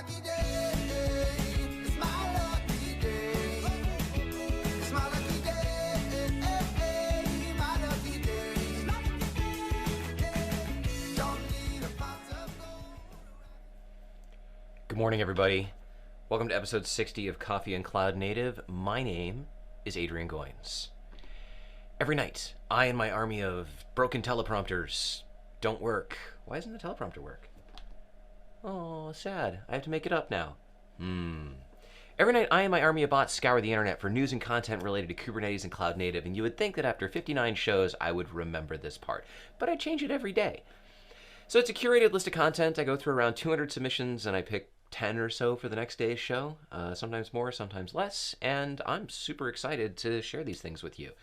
lucky day. It's my lucky day. It's my lucky day. My lucky day. Don't need a pot of gold. Good morning, everybody. Welcome to episode 60 of Coffee and Cloud Native. My name is Adrian Goins. Every night, I and my army of broken teleprompters don't work. Why doesn't the teleprompter work? Oh, sad. I have to make it up now. Every night, I and my army of bots scour the internet for news and content related to Kubernetes and Cloud Native, and you would think that after 59 shows, I would remember this part. But I change it every day. So it's a curated list of content. I go through around 200 submissions, and I pick 10 or so for the next day's show, sometimes more, sometimes less, and I'm super excited to share these things with you.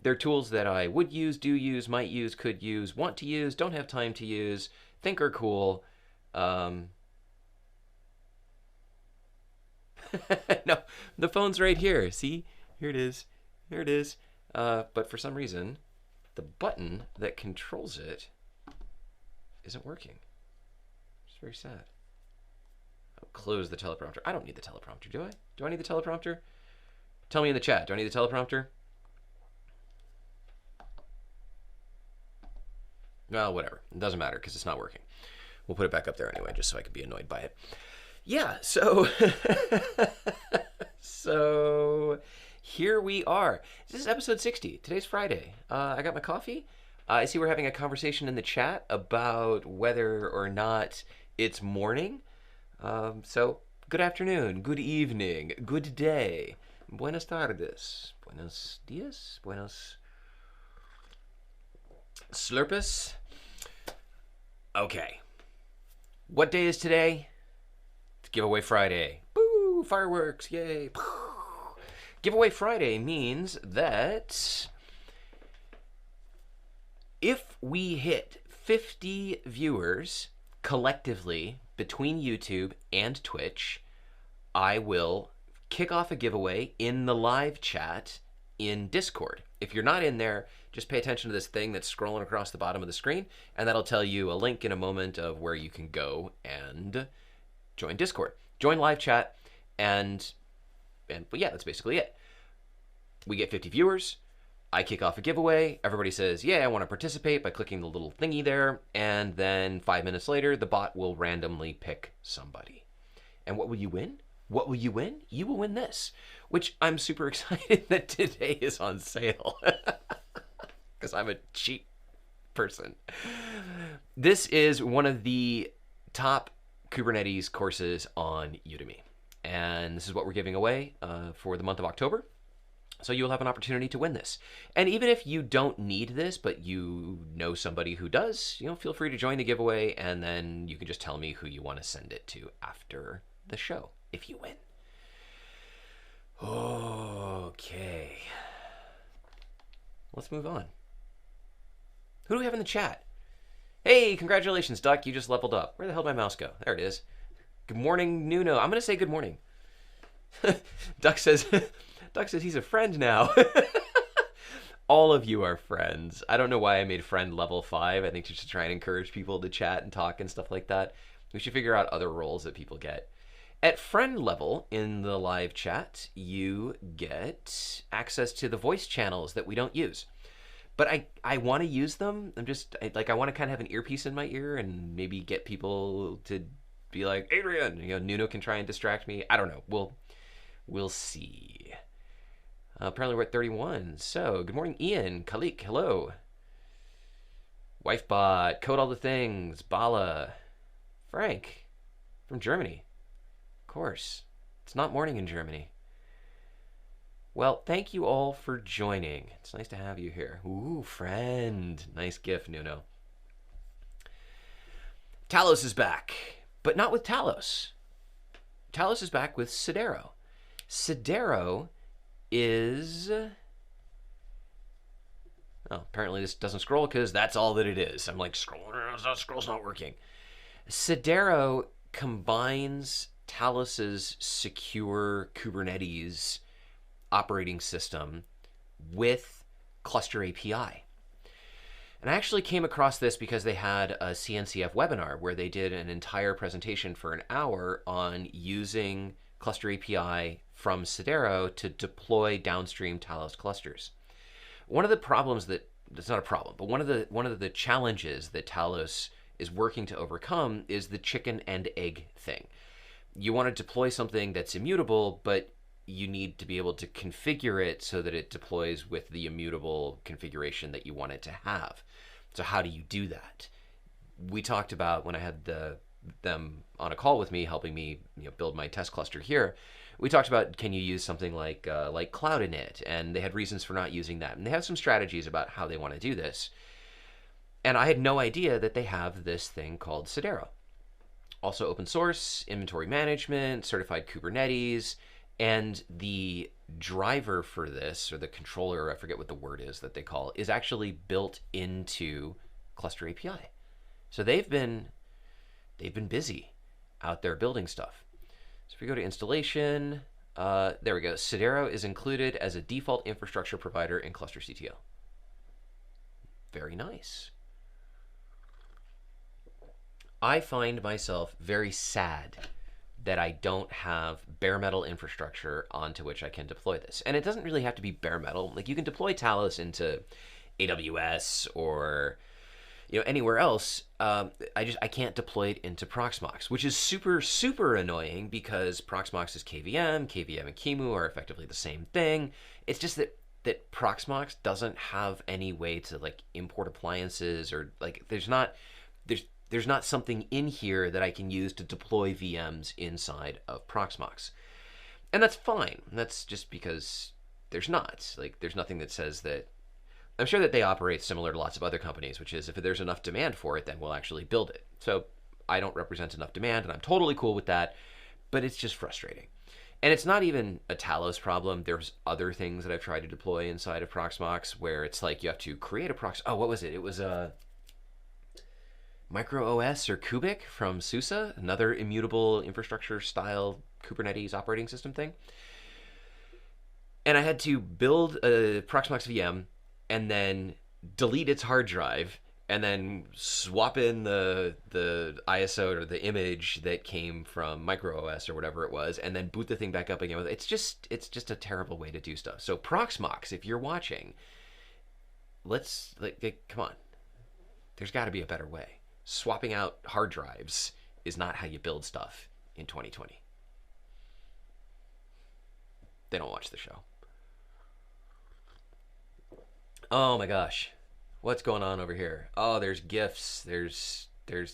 They're tools that I would use, do use, might use, could use, want to use, don't have time to use, think are cool. No, the phone's right here. See? Here it is. Here it is. But for some reason, the button that controls it isn't working. It's very sad. Close the teleprompter. I don't need the teleprompter, do I? Do I need the teleprompter? Tell me in the chat. Do I need the teleprompter? Well, whatever. It doesn't matter because it's not working. We'll put it back up there anyway, just so I can be annoyed by it. Yeah, so so here we are. This is episode 60. Today's Friday. I got my coffee. I see we're having a conversation in the chat about whether or not it's morning. So, good afternoon, good evening, good day, buenas tardes, buenos dias, buenos slurpus. Okay, what day is today? It's Giveaway Friday. Boo, fireworks, yay. Giveaway Friday means that if we hit 50 viewers collectively between YouTube and Twitch, I will kick off a giveaway in the live chat in Discord. If you're not in there, just pay attention to this thing that's scrolling across the bottom of the screen, and that'll tell you a link in a moment of where you can go and join Discord. Join live chat, but yeah, that's basically it. We get 50 viewers. I kick off a giveaway. Everybody says, yeah, I want to participate by clicking the little thingy there. And then 5 minutes later, the bot will randomly pick somebody. And what will you win? What will you win? You will win this, which I'm super excited that today is on sale because I'm a cheap person. This is one of the top Kubernetes courses on Udemy. And this is what we're giving away for the month of October. So you'll have an opportunity to win this. And even if you don't need this, but you know somebody who does, feel free to join the giveaway, and then you can just tell me who you want to send it to after the show, if you win. Okay. Let's move on. Who do we have in the chat? Hey, congratulations, Duck. You just leveled up. Where the hell did my mouse go? There it is. Good morning, Nuno. I'm going to say good morning. Duck says he's a friend now. All of you are friends. I don't know why I made friend level 5. I think just to try and encourage people to chat and talk and stuff like that. We should figure out other roles that people get. At friend level in the live chat, you get access to the voice channels that we don't use. But I want to use them. I want to kind of have an earpiece in my ear and maybe get people to be like, Adrian, Nuno can try and distract me. I don't know. We'll see. Apparently we're at 31. So, good morning, Ian, Kalik, hello. Wifebot, Code All the Things, Bala, Frank, from Germany. Of course. It's not morning in Germany. Well, thank you all for joining. It's nice to have you here. Ooh, friend. Nice gif, Nuno. Talos is back, but not with Talos. Talos is back with Sidero. Sidero is... Oh, apparently this doesn't scroll because that's all that it is. I'm like, scroll's not working. Sidero combines Talos's secure Kubernetes operating system with Cluster API. And I actually came across this because they had a CNCF webinar where they did an entire presentation for an hour on using Cluster API from Sidero to deploy downstream Talos clusters. One of the problems that it's not a problem, but one of the challenges that Talos is working to overcome is the chicken and egg thing. You want to deploy something that's immutable, but you need to be able to configure it so that it deploys with the immutable configuration that you want it to have. So how do you do that? We talked about when I had them on a call with me, helping me build my test cluster here. We talked about, can you use something like Cloud Init, and they had reasons for not using that, and they have some strategies about how they want to do this. And I had no idea that they have this thing called Sidero. Also open source, inventory management, certified Kubernetes, and the driver for this, or the controller, I forget what the word is that they call it, is actually built into Cluster API. So they've been busy out there building stuff. So if we go to installation, there we go. Sidero is included as a default infrastructure provider in Cluster CTL. Very nice. I find myself very sad that I don't have bare metal infrastructure onto which I can deploy this. And it doesn't really have to be bare metal. Like, you can deploy Talos into AWS or anywhere else. I can't deploy it into Proxmox, which is super, super annoying because Proxmox is KVM. KVM and QEMU are effectively the same thing. It's just that Proxmox doesn't have any way to import appliances, or there's not something in here that I can use to deploy VMs inside of Proxmox. And that's fine. That's just because there's not. There's nothing that says that. I'm sure that they operate similar to lots of other companies, which is if there's enough demand for it, then we'll actually build it. So I don't represent enough demand, and I'm totally cool with that, but it's just frustrating. And it's not even a Talos problem. There's other things that I've tried to deploy inside of Proxmox where it's you have to create a prox. Oh, what was it? It was Micro OS or Kubik from SUSE, another immutable infrastructure style Kubernetes operating system thing. And I had to build a Proxmox VM and then delete its hard drive and then swap in the ISO or the image that came from Micro OS or whatever it was, and then boot the thing back up again. It's just a terrible way to do stuff. So Proxmox, if you're watching, come on. There's got to be a better way. Swapping out hard drives is not how you build stuff in 2020. They don't watch the show. Oh my gosh. What's going on over here? Oh, there's GIFs. There's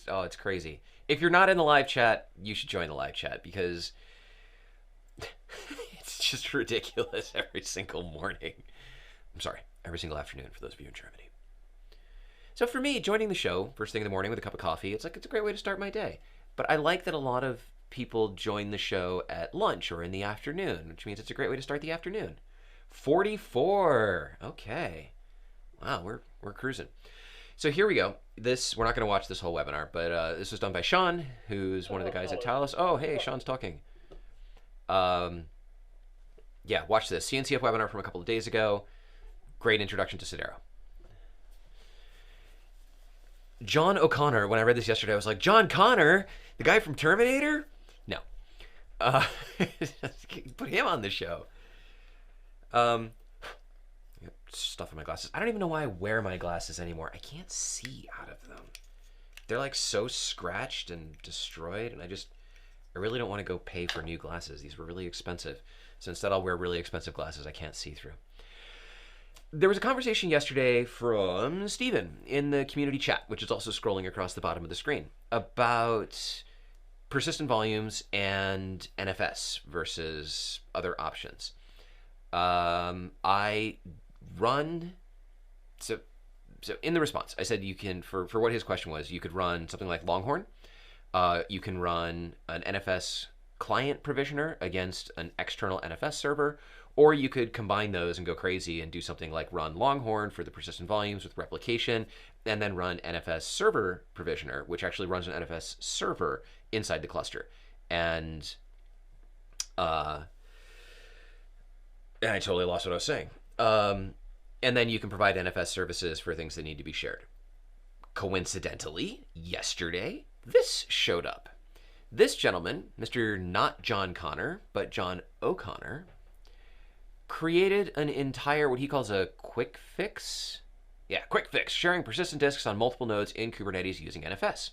oh, it's crazy. If you're not in the live chat, you should join the live chat because it's just ridiculous every single morning. I'm sorry, every single afternoon for those of you in Germany. So for me, joining the show first thing in the morning with a cup of coffee, it's a great way to start my day. But I like that a lot of people join the show at lunch or in the afternoon, which means it's a great way to start the afternoon. 44. Okay. Wow, we're cruising. So here we go. We're not going to watch this whole webinar, but this was done by Sean, who's one of the guys at Talos. Oh, hey, Sean's talking. Yeah, watch this. CNCF webinar from a couple of days ago. Great introduction to Sidero. John O'Connor, when I read this yesterday, I was like, John Connor, the guy from Terminator? No. Put him on the show. Stuff in my glasses. I don't even know why I wear my glasses anymore. I can't see out of them. They're so scratched and destroyed, and I really don't want to go pay for new glasses. These were really expensive. So instead I'll wear really expensive glasses I can't see through. There was a conversation yesterday from Steven in the community chat, which is also scrolling across the bottom of the screen, about persistent volumes and NFS versus other options. I run, so in the response, I said you can, for what his question was, you could run something like Longhorn. You can run an NFS client provisioner against an external NFS server, or you could combine those and go crazy and do something like run Longhorn for the persistent volumes with replication, and then run NFS server provisioner, which actually runs an NFS server inside the cluster. And I totally lost what I was saying. And then you can provide NFS services for things that need to be shared. Coincidentally, yesterday, this showed up. This gentleman, Mr. not John Connor, but John O'Connor, created an entire, what he calls a quick fix. Yeah, quick fix, sharing persistent disks on multiple nodes in Kubernetes using NFS.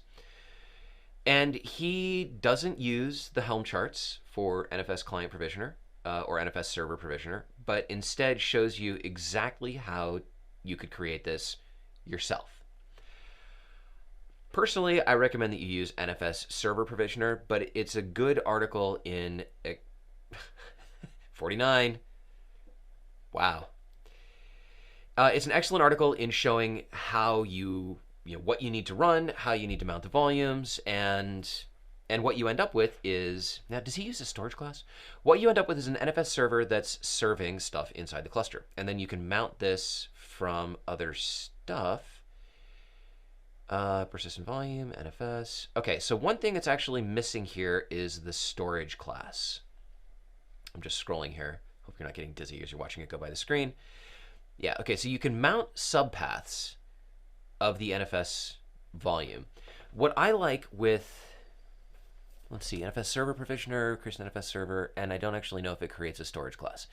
And he doesn't use the Helm charts for NFS client provisioner or NFS server provisioner, but instead shows you exactly how you could create this yourself. Personally, I recommend that you use NFS server provisioner, but it's a good article in 49. Wow. It's an excellent article in showing how what you need to run, how you need to mount the volumes, and what you end up with is, now does he use a storage class? What you end up with is an NFS server that's serving stuff inside the cluster. And then you can mount this from other stuff. Persistent volume, NFS. Okay, so one thing that's actually missing here is the storage class. I'm just scrolling here. Hope you're not getting dizzy as you're watching it go by the screen. Yeah, okay, so you can mount subpaths of the NFS volume. What I like with, let's see, NFS server provisioner, creates an NFS server, and I don't actually know if it creates a storage class.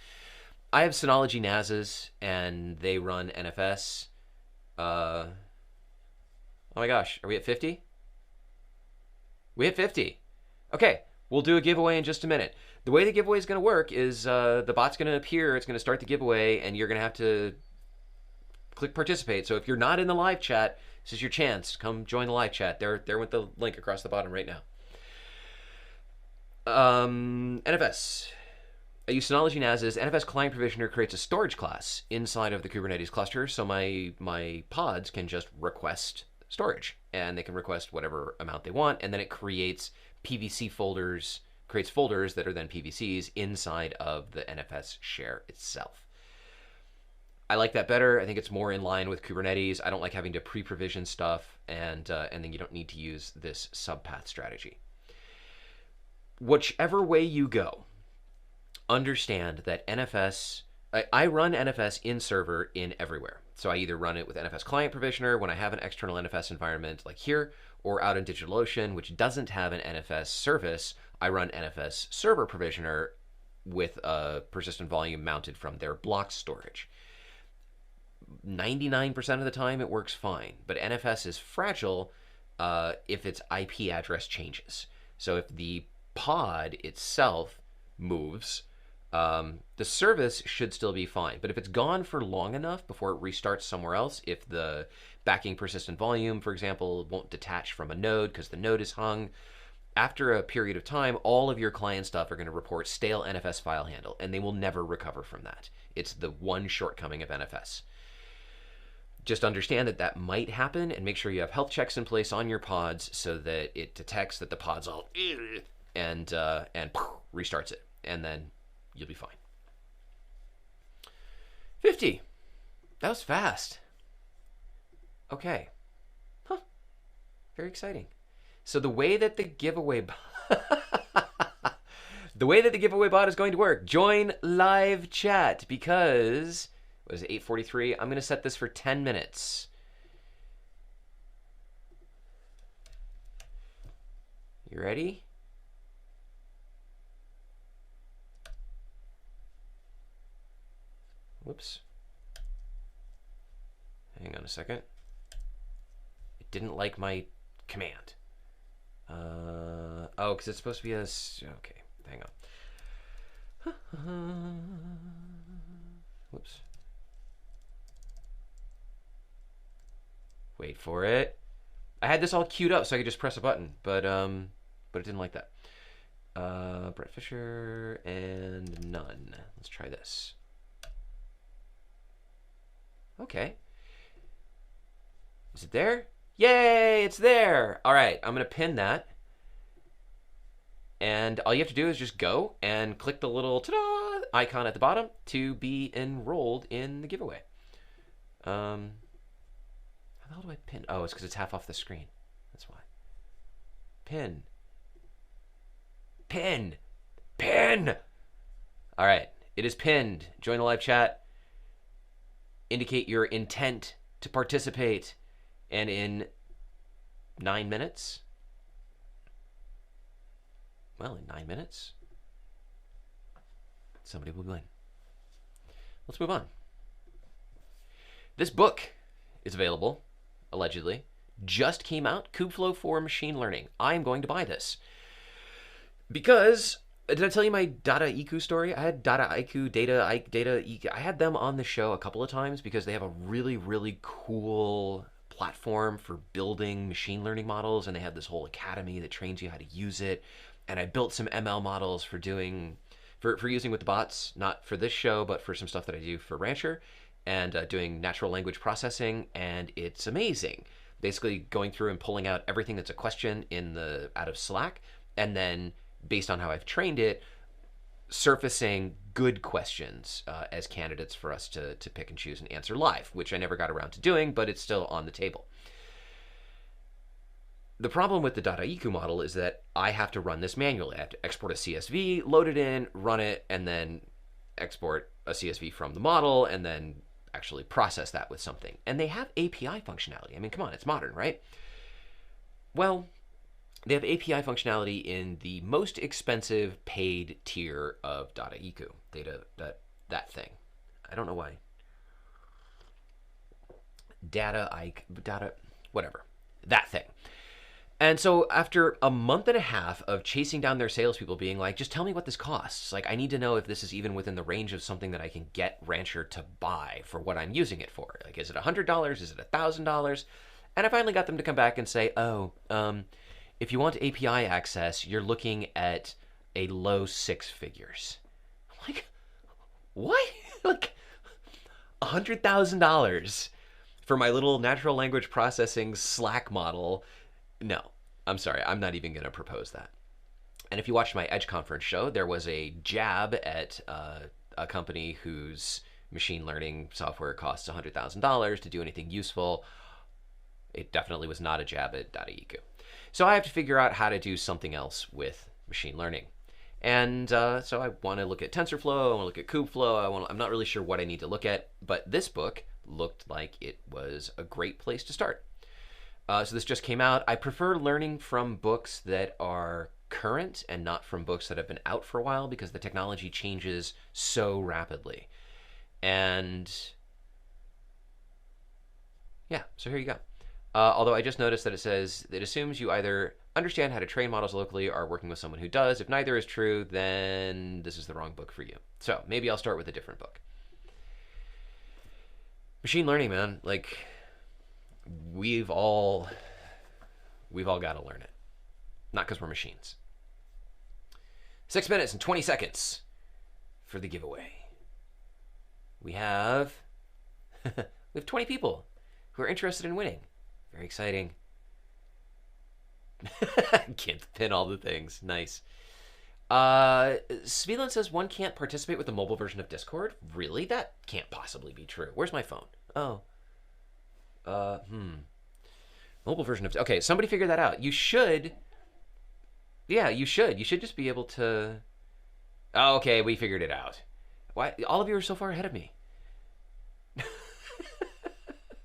I have Synology NASes, and they run NFS. Oh my gosh, are we at 50? We hit 50. Okay, we'll do a giveaway in just a minute. The way the giveaway is going to work is the bot's going to appear, it's going to start the giveaway, and you're going to have to click participate. So if you're not in the live chat, this is your chance. Come join the live chat. There with the link across the bottom right now. NFS. I use Synology NAS's NFS client provisioner creates a storage class inside of the Kubernetes cluster, so my pods can just request storage, and they can request whatever amount they want, and then it creates PVC folders, creates folders that are then PVCs inside of the NFS share itself. I like that better. I think it's more in line with Kubernetes. I don't like having to pre-provision stuff, and then you don't need to use this subpath strategy. Whichever way you go, understand that NFS, I run NFS in server in everywhere. So I either run it with NFS client provisioner when I have an external NFS environment like here, or out in DigitalOcean, which doesn't have an NFS service, I run NFS server provisioner with a persistent volume mounted from their block storage. 99% of the time it works fine, but NFS is fragile if its IP address changes. So if the pod itself moves, the service should still be fine. But if it's gone for long enough before it restarts somewhere else, if the backing persistent volume, for example, won't detach from a node because the node is hung, after a period of time, all of your client stuff are going to report stale NFS file handle, and they will never recover from that. It's the one shortcoming of NFS. Just understand that that might happen, and make sure you have health checks in place on your pods so that it detects that the pod's all and restarts it, and then you'll be fine. 50. That was fast. Okay. Huh. Very exciting. So the way that the giveaway bot is going to work, join live chat, because what is it, 8:43? I'm going to set this for 10 minutes. You ready? Whoops. Hang on a second. It didn't like my command. Oh, because it's supposed to be a... Okay, hang on. Whoops. Wait for it. I had this all queued up so I could just press a button, but it didn't like that. Brett Fisher and none. Let's try this. Okay. Is it there? Yay, it's there. All right, I'm going to pin that. And all you have to do is just go and click the little ta-da icon at the bottom to be enrolled in the giveaway. How the hell do I pin? Oh, it's because it's half off the screen. That's why. Pin. Pin. Pin. All right, it is pinned. Join the live chat. Indicate your intent to participate, And in 9 minutes, well, in 9 minutes, somebody will win. Let's move on. This book is available, allegedly. Just came out, Kubeflow for Machine Learning. I am going to buy this. Because, did I tell you my Data IQ story? I had Data IQ, Data IQ. I had them on the show a couple of times because they have a really, really cool platform for building machine learning models, and they have this whole academy that trains you how to use it. And I built some ML models for using with the bots, not for this show, but for some stuff that I do for Rancher, and doing natural language processing, and it's amazing. Basically going through and pulling out everything that's a question out of Slack, and then based on how I've trained it, surfacing good questions as candidates for us to pick and choose and answer live, which I never got around to doing, but it's still on the table. The problem with the .iq model is that I have to run this manually. I have to export a CSV, load it in, run it, and then export a CSV from the model, and then actually process that with something. And they have API functionality. I mean, come on, it's modern, right? Well, they have API functionality in the most expensive paid tier of .iq, that thing. I don't know why. Whatever, that thing. And so after a month and a half of chasing down their salespeople being like, just tell me what this costs. Like, I need to know if this is even within the range of something that I can get Rancher to buy for what I'm using it for. Like, is it $100? Is it $1,000? And I finally got them to come back and say, if you want API access, you're looking at a low six figures. I'm like, what? Like, $100,000 for my little natural language processing Slack model? No, I'm sorry. I'm not even going to propose that. And if you watched my Edge conference show, there was a jab at a company whose machine learning software costs $100,000 to do anything useful. It definitely was not a jab at .iq. So I have to figure out how to do something else with machine learning. And so I want to look at TensorFlow, I want to look at Kubeflow, I'm not really sure what I need to look at, but this book looked like it was a great place to start. So this just came out. I prefer learning from books that are current and not from books that have been out for a while because the technology changes so rapidly. And yeah, so here you go. Although I just noticed that it says it assumes you either understand how to train models locally or are working with someone who does. If neither is true, then this is the wrong book for you. So maybe I'll start with a different book. Machine learning, man, like we've all got to learn it. Not because we're machines. 6 minutes and 20 seconds for the giveaway. We have 20 people who are interested in winning. Very exciting. Can't pin all the things. Nice. Svelan says one can't participate with the mobile version of Discord. Really? That can't possibly be true. Where's my phone? Oh. Mobile version of... Okay, somebody figure that out. You should... Yeah, you should. You should just be able to... Oh, okay, we figured it out. Why? All of you are so far ahead of me.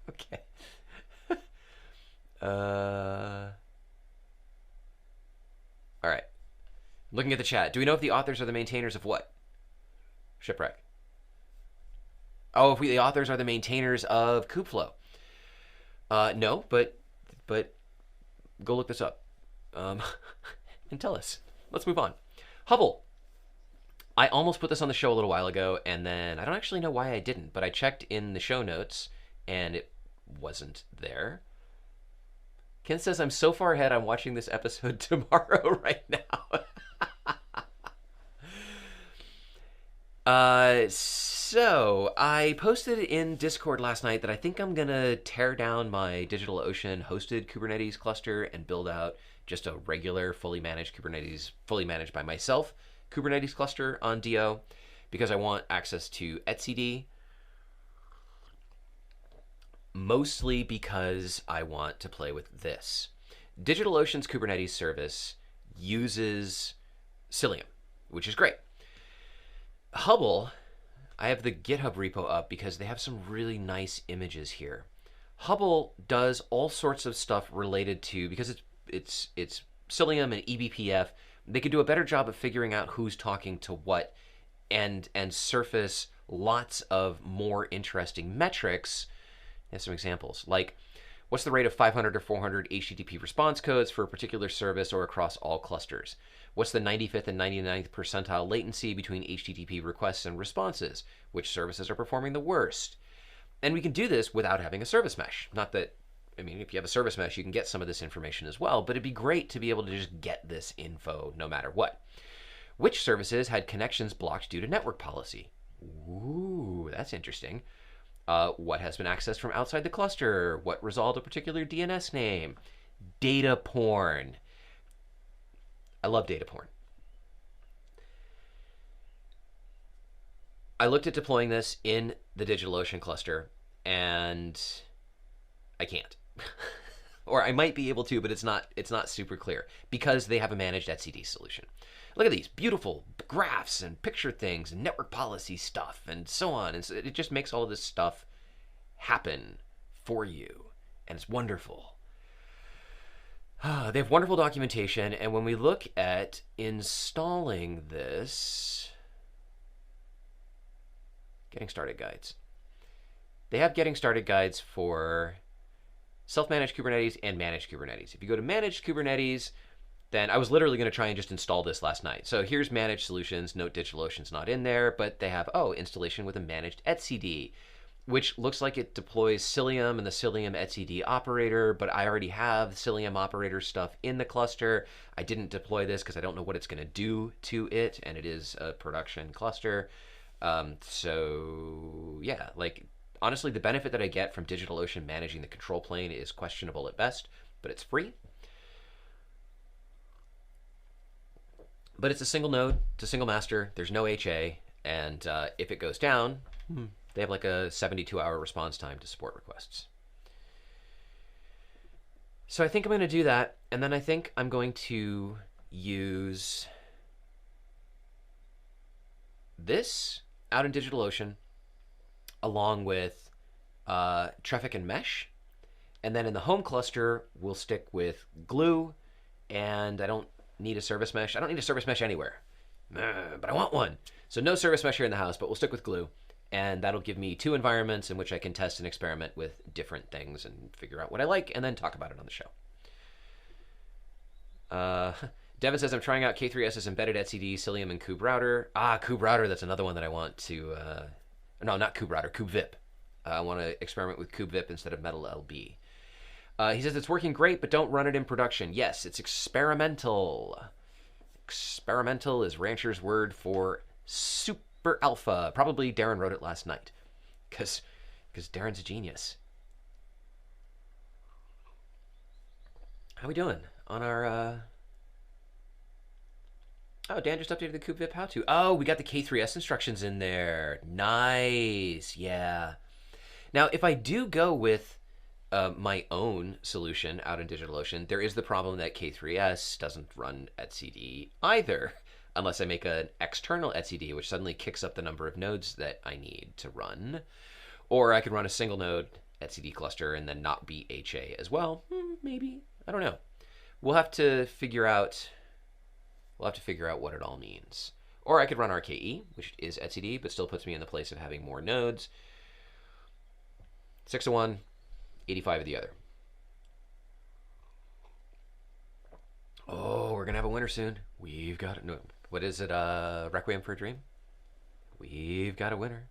Okay. All right. Looking at the chat. Do we know if the authors are the maintainers of what? Shipwreck. Oh, if the authors are the maintainers of Kubeflow. No, but go look this up and tell us. Let's move on. Hubble. I almost put this on the show a little while ago, and then I don't actually know why I didn't, but I checked in the show notes, and it wasn't there. Ken says, I'm so far ahead, I'm watching this episode tomorrow right now. So I posted in Discord last night that I think I'm going to tear down my DigitalOcean hosted Kubernetes cluster and build out just a regular fully managed Kubernetes, fully managed by myself, Kubernetes cluster on DO because I want access to etcd, mostly because I want to play with this. DigitalOcean's Kubernetes service uses Cilium, which is great. Hubble, I have the GitHub repo up because they have some really nice images here. Hubble does all sorts of stuff related to, because it's Cilium and eBPF. They could do a better job of figuring out who's talking to what, and surface lots of more interesting metrics. There's some examples, like what's the rate of 500 or 400 HTTP response codes for a particular service or across all clusters? What's the 95th and 99th percentile latency between HTTP requests and responses? Which services are performing the worst? And we can do this without having a service mesh. Not that, I mean, if you have a service mesh, you can get some of this information as well, but it'd be great to be able to just get this info no matter what. Which services had connections blocked due to network policy? Ooh, that's interesting. What has been accessed from outside the cluster? What resolved a particular DNS name? Data porn. I love data porn. I looked at deploying this in the DigitalOcean cluster, and I can't. Or I might be able to, but it's not super clear because they have a managed etcd solution. Look at these beautiful graphs and picture things and network policy stuff and so on. And so it just makes all of this stuff happen for you, and it's wonderful. They have wonderful documentation, and when we look at installing this, getting started guides. They have getting started guides for self-managed Kubernetes and managed Kubernetes. If you go to managed Kubernetes, then I was literally going to try and just install this last night. So here's managed solutions. Note DigitalOcean's not in there, but they have, installation with a managed etcd, which looks like it deploys Cilium and the Cilium etcd operator, but I already have Cilium operator stuff in the cluster. I didn't deploy this because I don't know what it's going to do to it, and it is a production cluster. So yeah, like honestly, the benefit that I get from DigitalOcean managing the control plane is questionable at best, but it's free. But it's a single node, it's a single master, there's no HA, and if it goes down, they have like a 72-hour response time to support requests. So I think I'm going to do that, and then I think I'm going to use this out in DigitalOcean along with Traffic and Mesh, and then in the home cluster, we'll stick with Glue, and I don't need a service mesh. I don't need a service mesh anywhere, but I want one. So no service mesh here in the house, but we'll stick with Glue. And that'll give me 2 environments in which I can test and experiment with different things and figure out what I like and then talk about it on the show. Devin says, I'm trying out K3S's embedded etcd, Cilium, and kuberouter. Kuberouter, that's another one that I want to... no, not kuberouter, kubevip. I want to experiment with kubevip instead of metal LB. He says, it's working great, but don't run it in production. Yes, it's experimental. Experimental is Rancher's word for super alpha. Probably Darren wrote it last night, because Darren's a genius. How we doing on our... Oh, Dan just updated the kubevip how-to. Oh, we got the K3S instructions in there. Nice, yeah. Now, if I do go with my own solution out in DigitalOcean, there is the problem that K3S doesn't run etcd either, unless I make an external etcd, which suddenly kicks up the number of nodes that I need to run. Or I could run a single node etcd cluster and then not be HA as well. Maybe. I don't know. We'll have to figure out what it all means. Or I could run RKE, which is etcd, but still puts me in the place of having more nodes. 6 of one, 85 of the other. Oh, we're gonna have a winner soon. We've got it. No, what is it? Requiem for a Dream. We've got a winner.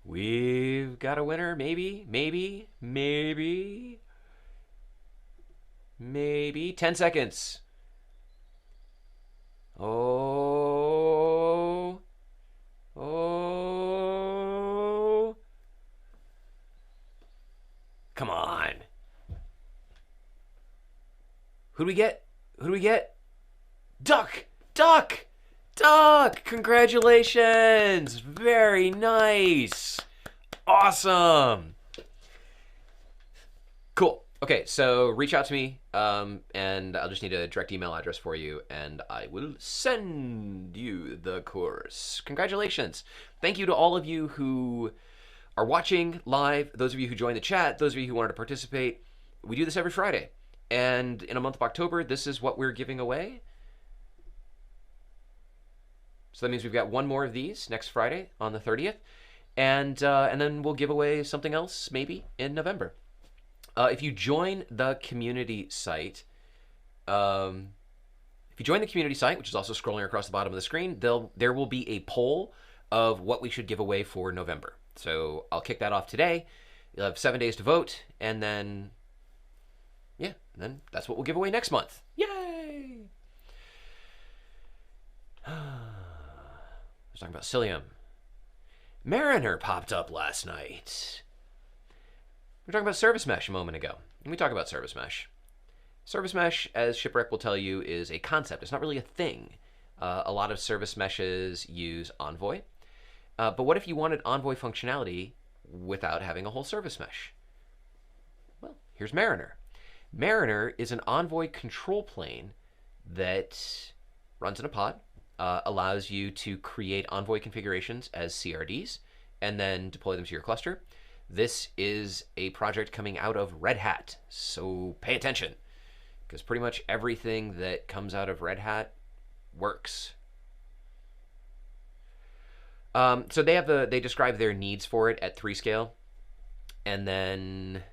We've got a winner. Maybe. 10 seconds. Oh. Come on. Who do we get? Duck! Congratulations! Very nice. Awesome. Cool. Okay, so reach out to me, and I'll just need a direct email address for you, and I will send you the course. Congratulations. Thank you to all of you who are watching live, those of you who join the chat, those of you who wanted to participate, we do this every Friday. And in a month of October, this is what we're giving away. So that means we've got one more of these next Friday on the 30th. And then we'll give away something else maybe in November. If you join the community site, which is also scrolling across the bottom of the screen, there will be a poll of what we should give away for November. So I'll kick that off today. You'll have 7 days to vote, and then, yeah, then that's what we'll give away next month. Yay! I was talking about Cilium. Mariner popped up last night. We were talking about service mesh a moment ago. Let me talk about service mesh. Service mesh, as Shipwreck will tell you, is a concept. It's not really a thing. A lot of service meshes use Envoy. But what if you wanted Envoy functionality without having a whole service mesh? Well, here's Mariner. Mariner is an Envoy control plane that runs in a pod, allows you to create Envoy configurations as CRDs, and then deploy them to your cluster. This is a project coming out of Red Hat, so pay attention, because pretty much everything that comes out of Red Hat works. So they describe their needs for it at 3 scale, and then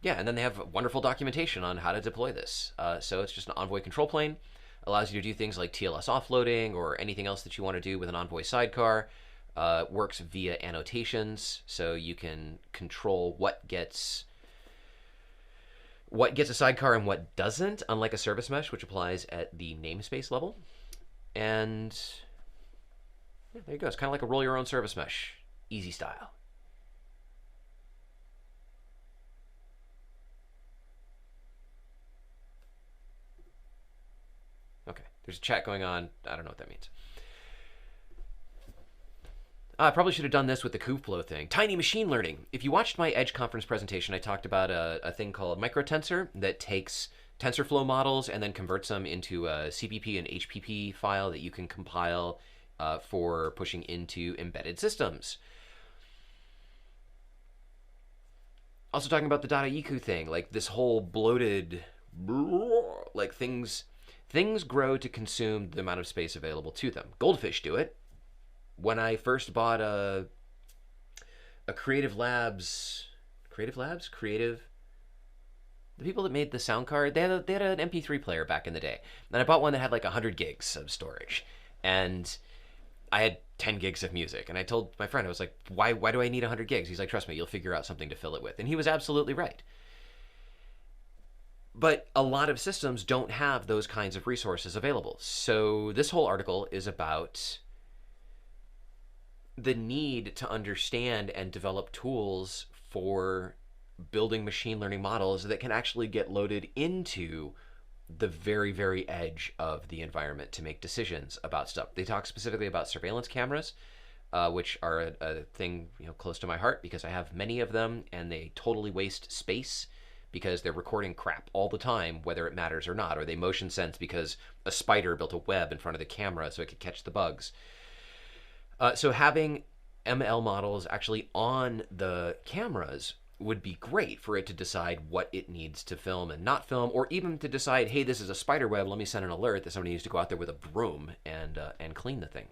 they have wonderful documentation on how to deploy this. So it's just an Envoy control plane, allows you to do things like TLS offloading or anything else that you want to do with an Envoy sidecar. Works via annotations, so you can control what gets a sidecar and what doesn't, unlike a service mesh, which applies at the namespace level. And yeah, there you go. It's kind of like a roll your own service mesh, easy style. Okay, there's a chat going on. I don't know what that means. I probably should have done this with the Kubeflow thing. Tiny machine learning. If you watched my Edge conference presentation, I talked about a thing called microtensor that takes TensorFlow models and then converts them into a CPP and HPP file that you can compile for pushing into embedded systems. Also talking about the .iq thing, like this whole bloated, like things grow to consume the amount of space available to them. Goldfish do it. When I first bought a Creative, the people that made the sound card, they had an MP3 player back in the day. And I bought one that had like 100 gigs of storage. And I had 10 gigs of music. And I told my friend, I was like, why do I need 100 gigs? He's like, trust me, you'll figure out something to fill it with. And he was absolutely right. But a lot of systems don't have those kinds of resources available. So this whole article is about the need to understand and develop tools for building machine learning models that can actually get loaded into the very, very edge of the environment to make decisions about stuff. They talk specifically about surveillance cameras, which are a thing close to my heart because I have many of them and they totally waste space because they're recording crap all the time, whether it matters or not, or they motion sense because a spider built a web in front of the camera so it could catch the bugs. So having ML models actually on the cameras would be great for it to decide what it needs to film and not film, or even to decide, hey, this is a spider web, let me send an alert that somebody needs to go out there with a broom and clean the thing.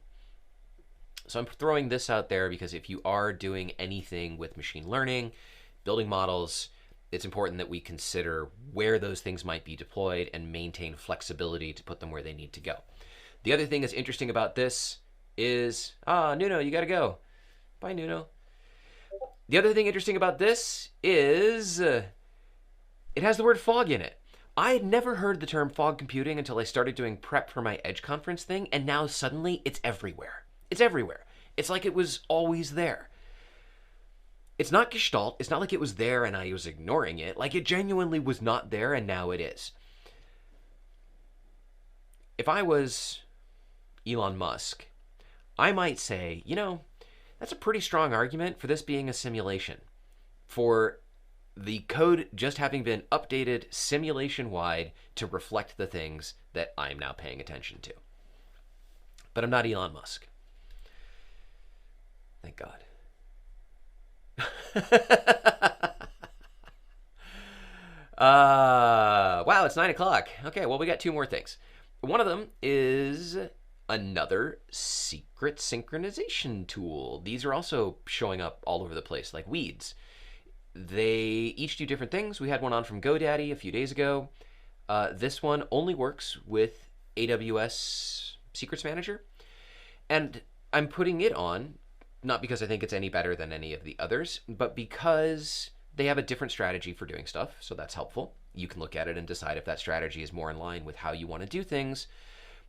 So I'm throwing this out there because if you are doing anything with machine learning, building models, it's important that we consider where those things might be deployed and maintain flexibility to put them where they need to go. The other thing that's interesting about this is, Nuno, you gotta go. Bye, Nuno. The other thing interesting about this is it has the word fog in it. I had never heard the term fog computing until I started doing prep for my Edge conference thing, and now suddenly it's everywhere. It's everywhere. It's like it was always there. It's not Gestalt. It's not like it was there and I was ignoring it. Like it genuinely was not there and now it is. If I was Elon Musk, I might say, that's a pretty strong argument for this being a simulation. For the code just having been updated simulation-wide to reflect the things that I'm now paying attention to. But I'm not Elon Musk. Thank God. Wow, it's 9 o'clock. Okay, well, we got two more things. One of them is another secret synchronization tool. These are also showing up all over the place like weeds. They each do different things. We had one on from GoDaddy a few days ago. This one only works with AWS Secrets Manager. And I'm putting it on, not because I think it's any better than any of the others, but because they have a different strategy for doing stuff, so that's helpful. You can look at it and decide if that strategy is more in line with how you want to do things,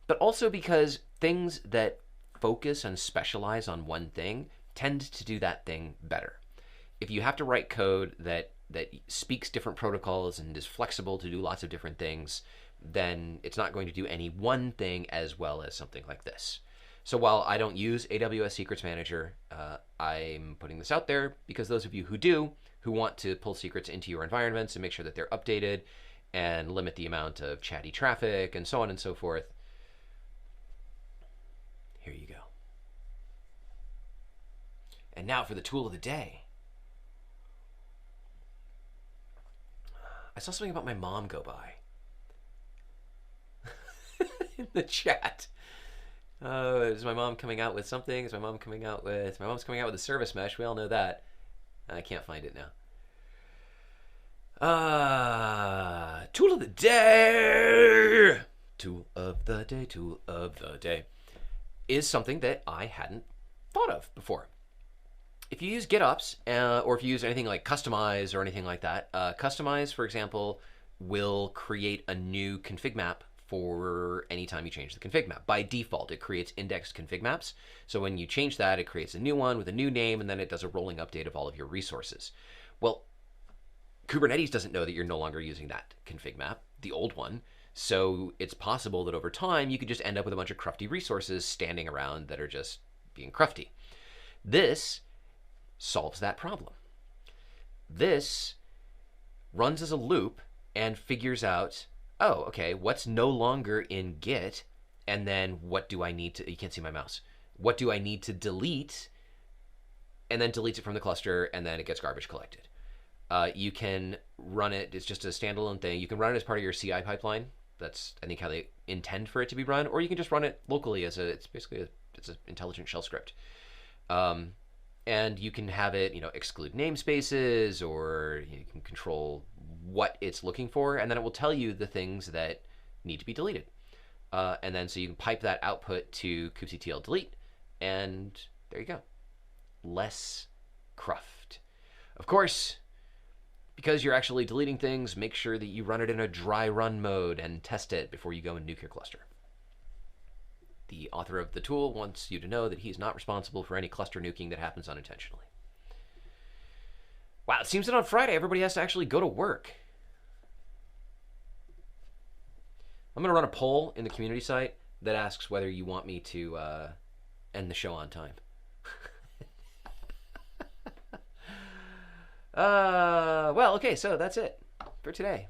but also because things that focus and specialize on one thing tend to do that thing better. If you have to write code that speaks different protocols and is flexible to do lots of different things, then it's not going to do any one thing as well as something like this. So while I don't use AWS Secrets Manager, I'm putting this out there because those of you who do, who want to pull secrets into your environments and make sure that they're updated and limit the amount of chatty traffic and so on and so forth, here you go. And now for the tool of the day. I saw something about my mom go by in the chat. Is my mom coming out with something? Is my mom coming out with... My mom's coming out with a service mesh. We all know that. I can't find it now. Tool of the day! Tool of the day, tool of the day. Is something that I hadn't thought of before. If you use GitOps, or if you use anything like Customize or anything like that, Customize, for example, will create a new config map for any time you change the config map. By default, it creates indexed config maps. So when you change that, it creates a new one with a new name, and then it does a rolling update of all of your resources. Well, Kubernetes doesn't know that you're no longer using that config map, the old one. So it's possible that over time, you could just end up with a bunch of crufty resources standing around that are just being crufty. This solves that problem. This runs as a loop and figures out, oh, okay, what's no longer in Git, and then what do I need to, you can't see my mouse, what do I need to delete, and then deletes it from the cluster, and then it gets garbage collected. You can run it, it's just a standalone thing. You can run it as part of your CI pipeline. That's, I think, how they intend for it to be run, or you can just run it locally as it's basically it's an intelligent shell script. And you can have it, exclude namespaces, or you can control what it's looking for, and then it will tell you the things that need to be deleted. And then so you can pipe that output to kubectl delete, and there you go. Less cruft. Of course, because you're actually deleting things, make sure that you run it in a dry run mode and test it before you go and nuke your cluster. The author of the tool wants you to know that he's not responsible for any cluster nuking that happens unintentionally. Wow, it seems that on Friday everybody has to actually go to work. I'm going to run a poll in the community site that asks whether you want me to end the show on time. Well, okay, so that's it for today.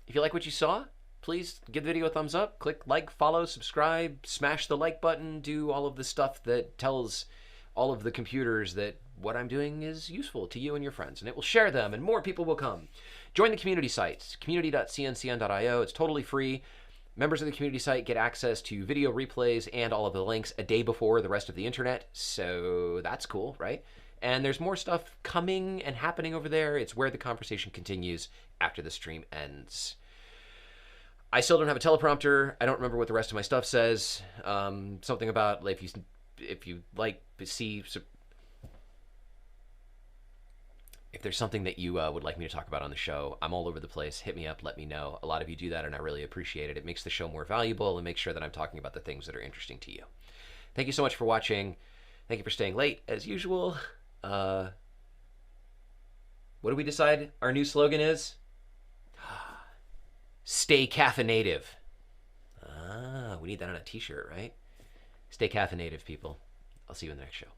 If you like what you saw, please give the video a thumbs up, click like, follow, subscribe, smash the like button, do all of the stuff that tells all of the computers that what I'm doing is useful to you and your friends, and it will share them, and more people will come. Join the community site, community.cncn.io. It's totally free. Members of the community site get access to video replays and all of the links a day before the rest of the internet, so that's cool, right? And there's more stuff coming and happening over there. It's where the conversation continues after the stream ends. I still don't have a teleprompter. I don't remember what the rest of my stuff says. Something about if you like to see, if there's something that you would like me to talk about on the show, I'm all over the place. Hit me up, let me know. A lot of you do that, and I really appreciate it. It makes the show more valuable and makes sure that I'm talking about the things that are interesting to you. Thank you so much for watching. Thank you for staying late, as usual. What do we decide our new slogan is? Stay caffeinative. We need that on a t-shirt, right? Stay caffeinative, people. I'll see you in the next show.